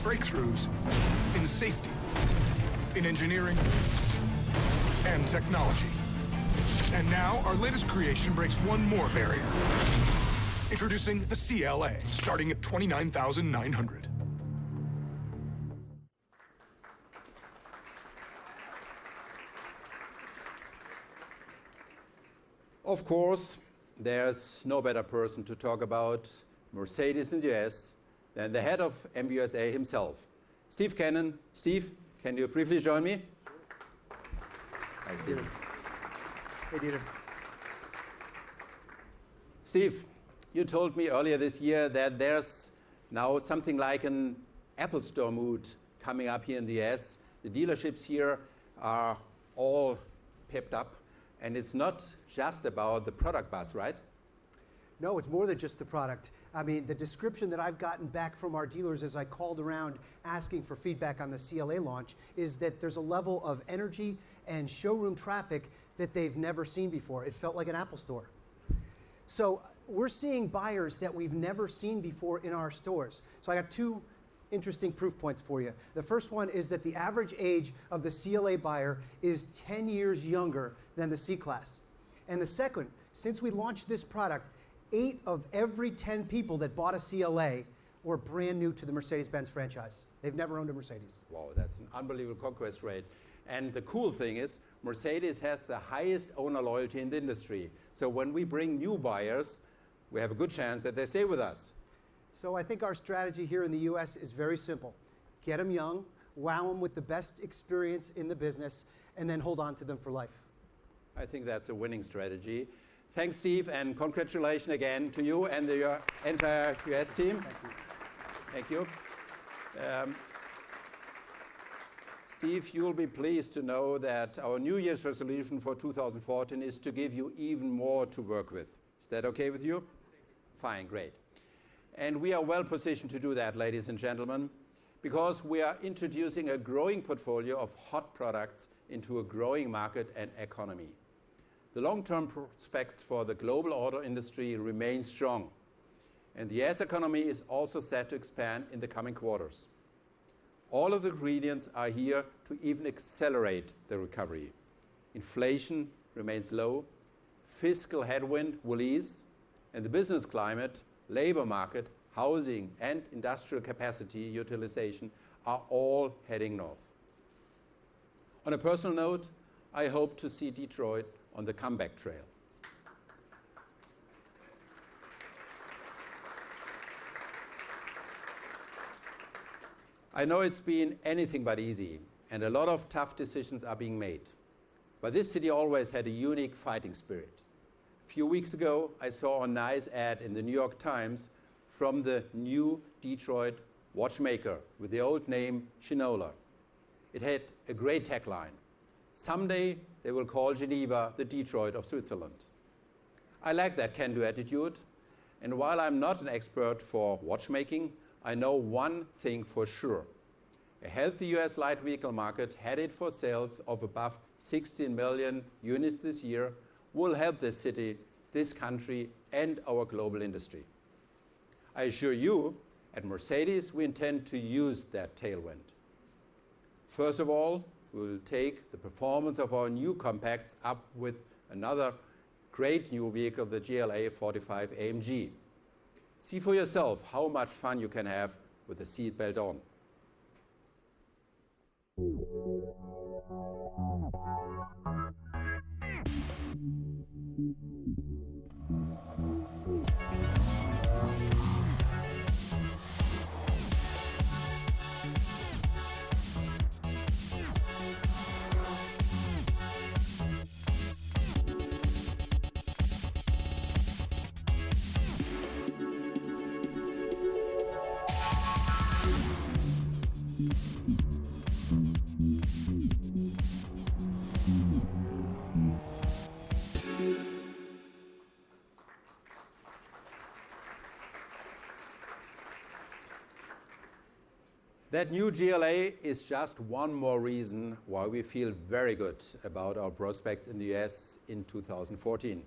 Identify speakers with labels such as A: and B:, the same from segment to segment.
A: breakthroughs in safety, in engineering, and technology. And now, our latest creation breaks one more barrier. Introducing the CLA, starting at $29,900.
B: Of course, there's no better person to talk about Mercedes in the US than the head of MBUSA himself, Steve Cannon. Steve, can you briefly join me? Hi, Steve.
C: Hey, Dieter.
B: Steve, you told me earlier this year that there's now something like an Apple Store mood coming up here in the US. The dealerships here are all pepped up. And it's not just about the product buzz, right?
C: No, it's more than just the product. I mean, the description that I've gotten back from our dealers as I called around asking for feedback on the CLA launch is that there's a level of energy and showroom traffic that they've never seen before. It felt like an Apple store. So we're seeing buyers that we've never seen before in our stores. So I got two interesting proof points for you. The first one is that the average age of the CLA buyer is 10 years younger than the C-Class. And the second, since we launched this product, 8 of every 10 people that bought a CLA were brand new to the Mercedes-Benz franchise. They've never owned a Mercedes.
B: Wow, that's an unbelievable conquest rate. And the cool thing is, Mercedes has the highest owner loyalty in the industry. So when we bring new buyers, we have a good chance that they stay with us.
C: So I think our strategy here in the US is very simple. Get them young, wow them with the best experience in the business, and then hold on to them for life.
B: I think that's a winning strategy. Thanks, Steve, and congratulations again to you and your entire US team.
C: Thank you.
B: Thank you. Steve, you'll be pleased to know that our New Year's resolution for 2014 is to give you even more to work with. Is that okay with you? Fine, great. And we are well positioned to do that, ladies and gentlemen, because we are introducing a growing portfolio of hot products into a growing market and economy. The long-term prospects for the global auto industry remain strong, and the US economy is also set to expand in the coming quarters. All of the ingredients are here to even accelerate the recovery. Inflation remains low, fiscal headwind will ease, and the business climate, labor market, housing, and industrial capacity utilization are all heading north. On a personal note, I hope to see Detroit on the comeback trail. I know it's been anything but easy, and a lot of tough decisions are being made. But this city always had a unique fighting spirit. A few weeks ago, I saw a nice ad in the New York Times from the new Detroit watchmaker with the old name Shinola. It had a great tagline. Someday they will call Geneva the Detroit of Switzerland. I like that can-do attitude, and while I'm not an expert for watchmaking, I know one thing for sure. A healthy US light vehicle market headed for sales of above 16 million units this year will help this city, this country, and our global industry. I assure you, at Mercedes, we intend to use that tailwind. First of all, we will take the performance of our new compacts up with another great new vehicle, the GLA 45 AMG. See for yourself how much fun you can have with the seatbelt on. That new GLA is just one more reason why we feel very good about our prospects in the US in 2014.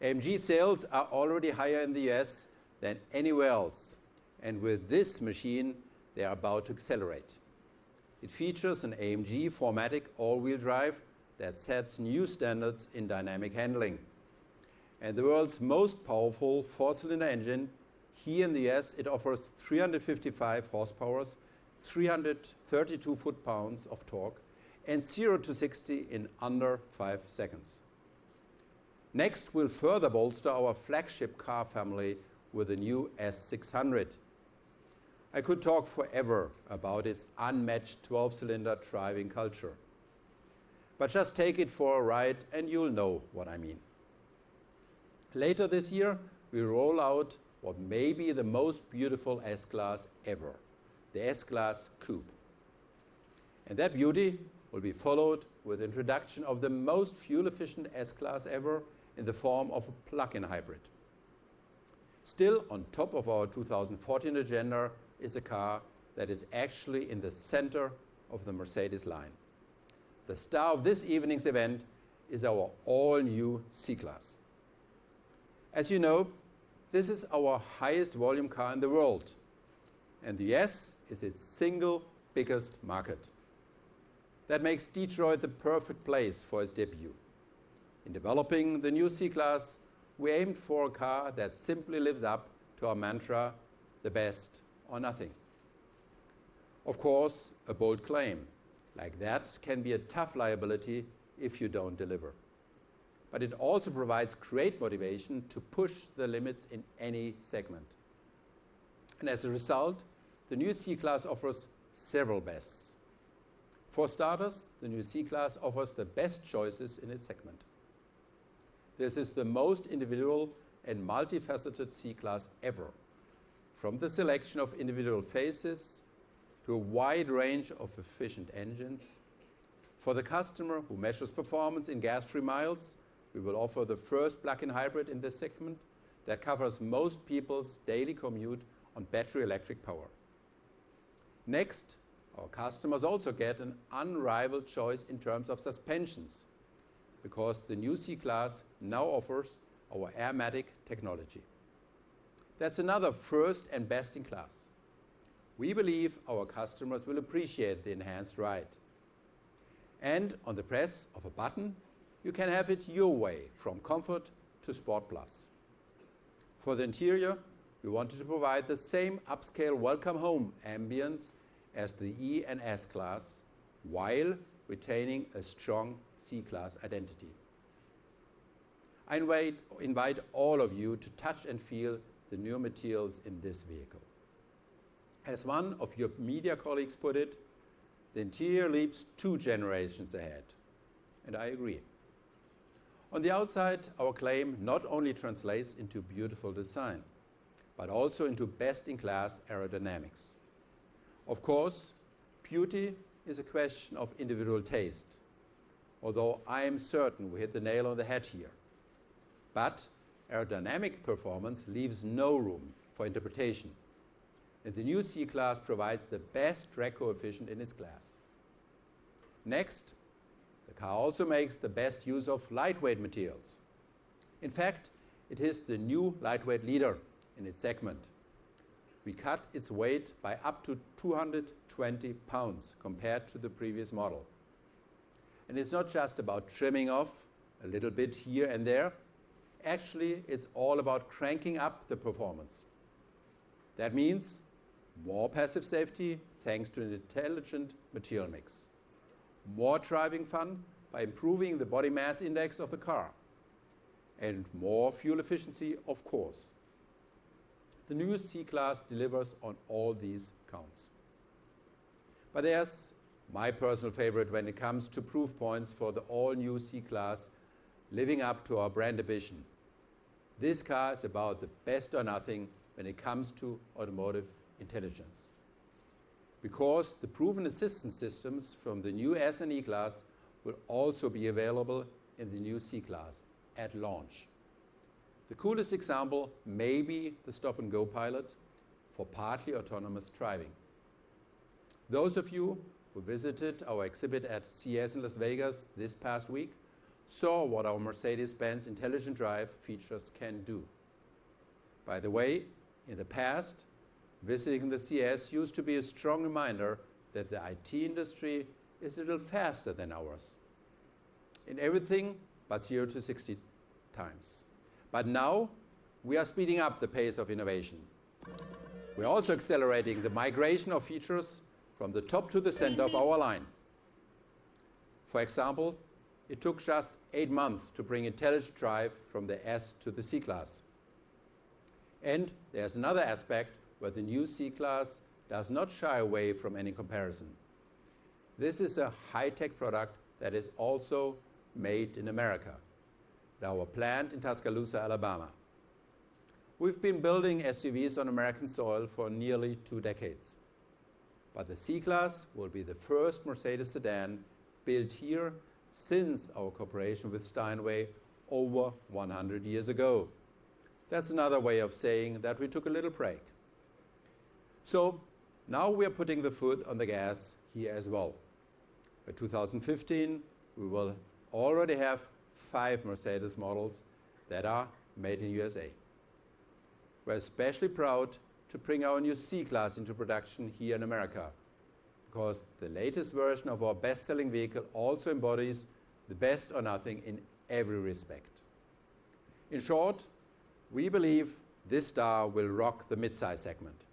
B: AMG sales are already higher in the US than anywhere else. And with this machine, they are about to accelerate. It features an AMG 4MATIC all-wheel drive that sets new standards in dynamic handling. And the world's most powerful four-cylinder engine, here in the US, it offers 355 horsepower, 332 foot-pounds of torque, and 0 to 60 in under 5 seconds. Next, we'll further bolster our flagship car family with the new S600. I could talk forever about its unmatched 12-cylinder driving culture. But just take it for a ride and you'll know what I mean. Later this year, we roll out what may be the most beautiful S-Class ever, the S-Class Coupe. And that beauty will be followed with the introduction of the most fuel-efficient S-Class ever in the form of a plug-in hybrid. Still, on top of our 2014 agenda is a car that is actually in the center of the Mercedes line. The star of this evening's event is our all-new C-Class. As you know, this is our highest volume car in the world, and the US is its single biggest market. That makes Detroit the perfect place for its debut. In developing the new C-Class, we aimed for a car that simply lives up to our mantra, the best or nothing. Of course, a bold claim like that can be a tough liability if you don't deliver. But it also provides great motivation to push the limits in any segment. And as a result, the new C-Class offers several bests. For starters, the new C-Class offers the best choices in its segment. This is the most individual and multifaceted C-Class ever, from the selection of individual faces to a wide range of efficient engines. For the customer who measures performance in gas-free miles, we will offer the first plug-in hybrid in this segment that covers most people's daily commute on battery electric power. Next, our customers also get an unrivaled choice in terms of suspensions, because the new C-Class now offers our Airmatic technology. That's another first and best in class. We believe our customers will appreciate the enhanced ride. And on the press of a button, you can have it your way, from Comfort to Sport Plus. For the interior, we wanted to provide the same upscale welcome home ambience as the E and S Class, while retaining a strong C-Class identity. I invite all of you to touch and feel the new materials in this vehicle. As one of your media colleagues put it, the interior leaps 2 generations ahead, and I agree. On the outside, our claim not only translates into beautiful design, but also into best-in-class aerodynamics. Of course, beauty is a question of individual taste, although I am certain we hit the nail on the head here. But aerodynamic performance leaves no room for interpretation, and the new C-Class provides the best drag coefficient in its class. Next, the car also makes the best use of lightweight materials. In fact, it is the new lightweight leader in its segment. We cut its weight by up to 220 pounds compared to the previous model. And it's not just about trimming off a little bit here and there. Actually, it's all about cranking up the performance. That means more passive safety thanks to an intelligent material mix, more driving fun by improving the body mass index of the car, and more fuel efficiency, of course. The new C-Class delivers on all these counts. But there's my personal favorite when it comes to proof points for the all-new C-Class living up to our brand ambition. This car is about the best or nothing when it comes to automotive intelligence. Because the proven assistance systems from the new S and E-Class will also be available in the new C-Class at launch. The coolest example may be the stop-and-go pilot for partly autonomous driving. Those of you who visited our exhibit at CES in Las Vegas this past week saw what our Mercedes-Benz Intelligent Drive features can do. By the way, in the past, Visiting the CES used to be a strong reminder that the IT industry is a little faster than ours in everything but 0 to 60 times. But now we are speeding up the pace of innovation. We're also accelerating the migration of features from the top to the center of our line. For example, it took just 8 months to bring intelligent drive from the S to the C-Class. And there's another aspect where the new C-Class does not shy away from any comparison. This is a high-tech product that is also made in America, at our plant in Tuscaloosa, Alabama. We've been building SUVs on American soil for nearly 2 decades. But the C-Class will be the first Mercedes sedan built here since our cooperation with Steinway over 100 years ago. That's another way of saying that we took a little break. So now we are putting the foot on the gas here as well. By 2015, we will already have 5 Mercedes models that are made in USA. We're especially proud to bring our new C-Class into production here in America, because the latest version of our best-selling vehicle also embodies the best or nothing in every respect. In short, we believe this star will rock the midsize segment.